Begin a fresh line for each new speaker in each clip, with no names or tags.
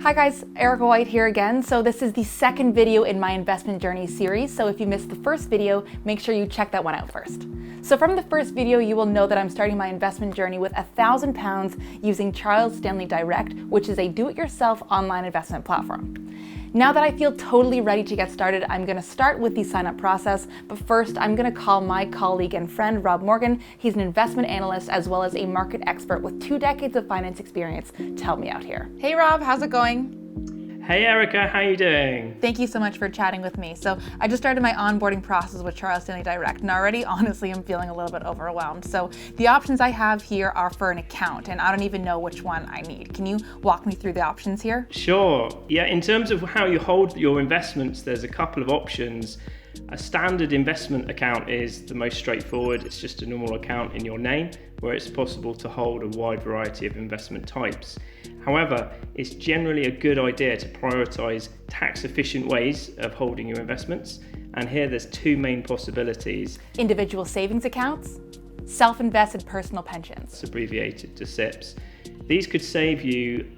Hi guys, Erica White here again. So this is the second video in my investment journey series. So if you missed the first video, make sure you check that one out first. So from the first video, you will know that I'm starting my investment journey with £1,000 using Charles Stanley Direct, which is a do-it-yourself online investment platform. Now that I feel totally ready to get started, I'm going to start with the sign-up process. But first, I'm going to call my colleague and friend, Rob Morgan. He's an investment analyst as well as a market expert with 2 decades of finance experience to help me out here. Hey Rob, how's it going?
Hey Erica, how you doing?
Thank you so much for chatting with me. So I just started my onboarding process with Charles Stanley Direct, and already, honestly, I'm feeling a little bit overwhelmed. So the options I have here are for an account, and I don't even know which one I need. Can you walk me through the options here?
Sure. Yeah, in terms of how you hold your investments, there's a couple of options. A standard investment account is the most straightforward. It's just a normal account in your name where it's possible to hold a wide variety of investment types. However, it's generally a good idea to prioritize tax-efficient ways of holding your investments. And here there's 2 main possibilities.
Individual savings accounts, self-invested personal pensions.
It's abbreviated to SIPs. These could save you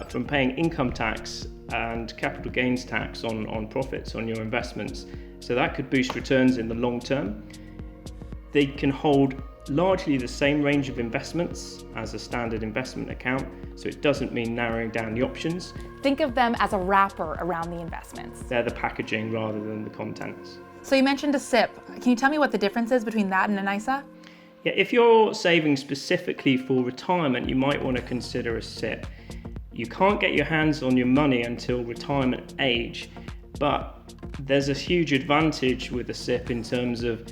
from paying income tax and capital gains tax on profits on your investments. So that could boost returns in the long term. They can hold largely the same range of investments as a standard investment account, so it doesn't mean narrowing down the options.
Think of them as a wrapper around the investments.
They're the packaging rather than the contents.
So you mentioned a SIP. Can you tell me what the difference is between that and an ISA?
Yeah, if you're saving specifically for retirement, you might want to consider a SIP. You can't get your hands on your money until retirement age, but there's a huge advantage with a SIP in terms of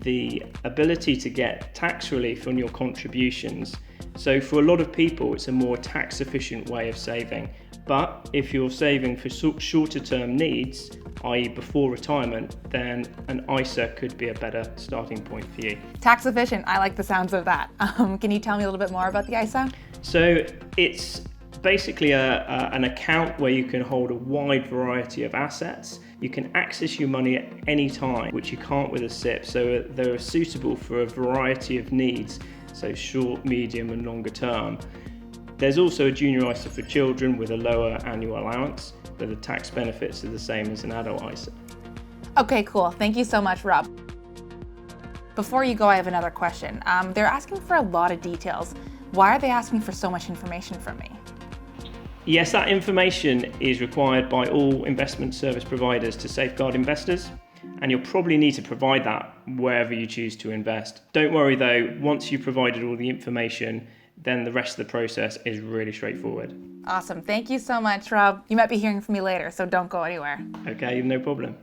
the ability to get tax relief on your contributions. So for a lot of people, it's a more tax efficient way of saving. But if you're saving for shorter term needs, i.e. before retirement, then an ISA could be a better starting point for you.
Tax efficient, I like the sounds of that. Can you tell me a little bit more about the ISA?
So it's basically an account where you can hold a wide variety of assets. You can access your money at any time, which you can't with a SIP. So they're suitable for a variety of needs, so short, medium and longer term. There's also a junior ISA for children with a lower annual allowance, but the tax benefits are the same as an adult ISA.
Okay, cool. Thank you so much, Rob. Before you go, I have another question. They're asking for a lot of details. Why are they asking for so much information from me?
Yes, that information is required by all investment service providers to safeguard investors, and you'll probably need to provide that wherever you choose to invest. Don't worry though, once you've provided all the information, then the rest of the process is really straightforward.
Awesome. Thank you so much, Rob. You might be hearing from me later, so don't go anywhere.
Okay, no problem.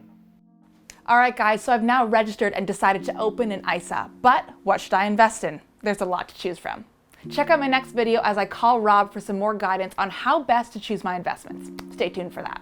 All right, guys, so I've now registered and decided to open an ISA, but what should I invest in? There's a lot to choose from. Check out my next video as I call Rob for some more guidance on how best to choose my investments. Stay tuned for that.